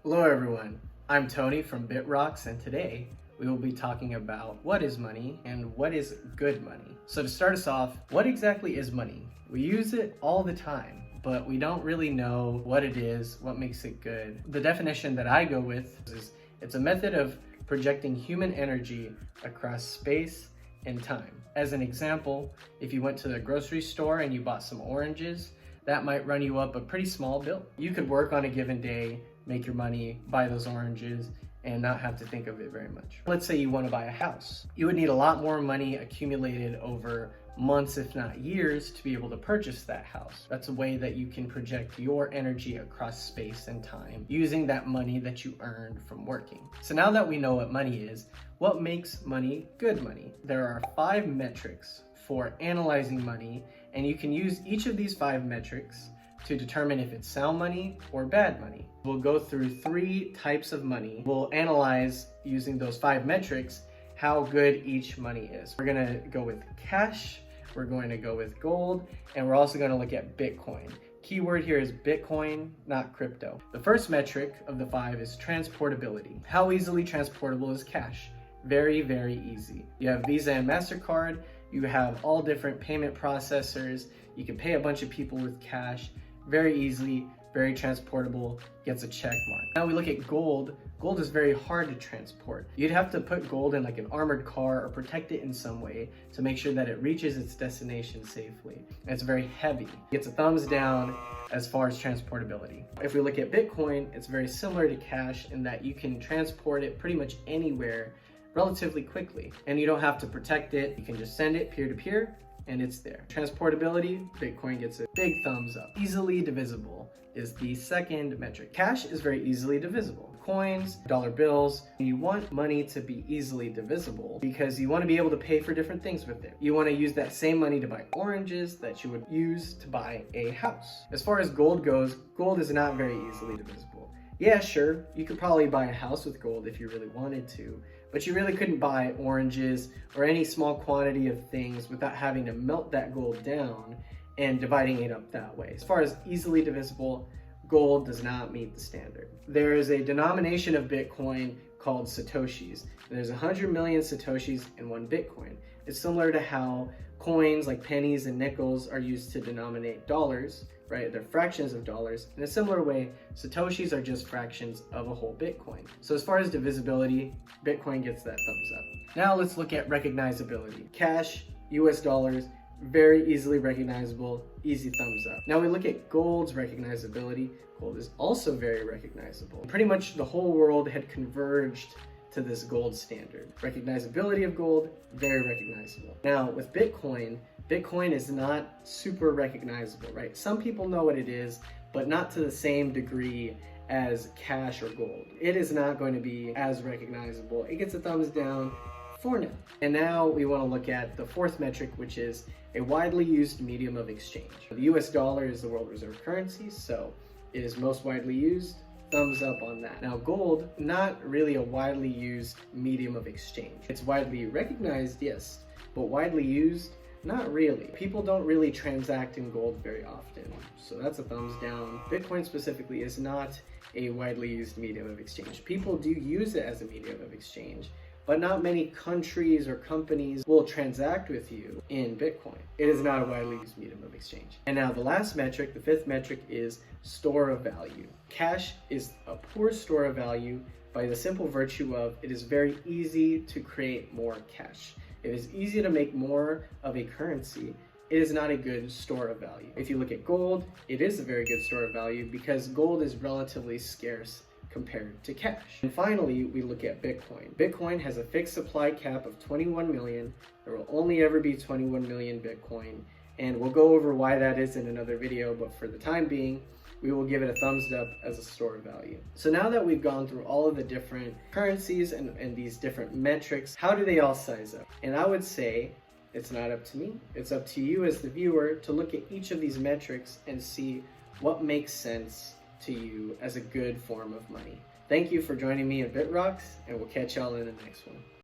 Hello everyone, I'm Tony from BitRocks, and today we will be talking about what is money and what is good money. So to start us off, what exactly is money? We use it all the time, but we don't really know what it is, what makes it good. The definition that I go with is it's a method of projecting human energy across space and time. As an example, if you went to the grocery store and you bought some oranges, that might run you up a pretty small bill. You could work on a given day, make your money, buy those oranges, and not have to think of it very much. Let's say you want to buy a house. You would need a lot more money accumulated over months, if not years, to be able to purchase that house. That's a way that you can project your energy across space and time using that money that you earned from working. So now that we know what money is, what makes money good money? There are 5 metrics for analyzing money, and you can use each of these 5 metrics to determine if it's sound money or bad money. We'll go through 3 types of money. We'll analyze using those 5 metrics how good each money is. We're gonna go with cash, we're going to go with gold, and we're also gonna look at Bitcoin. Keyword here is Bitcoin, not crypto. The first metric of the 5 is transportability. How easily transportable is cash? Very, very easy. You have Visa and MasterCard, you have all different payment processors, you can pay a bunch of people with cash, very easily, very transportable, gets a check mark. Now we look at gold. Gold is very hard to transport. You'd have to put gold in like an armored car or protect it in some way to make sure that it reaches its destination safely. And it's very heavy. Gets a thumbs down as far as transportability. If we look at Bitcoin, it's very similar to cash in that you can transport it pretty much anywhere relatively quickly, and you don't have to protect it. You can just send it peer-to-peer and it's there. Transportability, Bitcoin gets a big thumbs up. Easily divisible is the second metric. Cash is very easily divisible. Coins, dollar bills, you want money to be easily divisible because you want to be able to pay for different things with it. You want to use that same money to buy oranges that you would use to buy a house. As far as gold goes, gold is not very easily divisible. Yeah, sure, you could probably buy a house with gold if you really wanted to, but you really couldn't buy oranges or any small quantity of things without having to melt that gold down and dividing it up that way. As far as easily divisible, gold does not meet the standard. There is a denomination of Bitcoin called Satoshis. There's 100 million Satoshis in one Bitcoin. It's similar to how coins like pennies and nickels are used to denominate dollars, right? They're fractions of dollars. In a similar way, Satoshis are just fractions of a whole Bitcoin. So as far as divisibility, Bitcoin gets that thumbs up. Now let's look at recognizability. Cash, US dollars, very easily recognizable, easy thumbs up. Now we look at gold's recognizability. Gold is also very recognizable. Pretty much the whole world had converged to this gold standard. Recognizability of gold, very recognizable. Now with Bitcoin, Bitcoin is not super recognizable, right? Some people know what it is, but not to the same degree as cash or gold. It is not going to be as recognizable. It gets a thumbs down for now. And now we want to look at the 4th metric, which is a widely used medium of exchange. The US dollar is the world reserve currency, so it is most widely used. Thumbs up on that. Now gold, not really a widely used medium of exchange. It's widely recognized, yes, but widely used, not really. People don't really transact in gold very often, so that's a thumbs down. Bitcoin specifically is not a widely used medium of exchange. People do use it as a medium of exchange, but not many countries or companies will transact with you in Bitcoin. It is not a widely used medium of exchange. And now the last metric, the 5th metric, is store of value. Cash is a poor store of value by the simple virtue of it is very easy to create more cash. It is easy to make more of a currency. It is not a good store of value. If you look at gold, it is a very good store of value because gold is relatively scarce compared to cash. And finally, we look at Bitcoin. Bitcoin has a fixed supply cap of 21 million. There will only ever be 21 million Bitcoin. And we'll go over why that is in another video, but for the time being, we will give it a thumbs up as a store of value. So now that we've gone through all of the different currencies and these different metrics, how do they all size up? And I would say it's not up to me. It's up to you as the viewer to look at each of these metrics and see what makes sense to you as a good form of money. Thank you for joining me at BitRocks, and we'll catch y'all in the next one.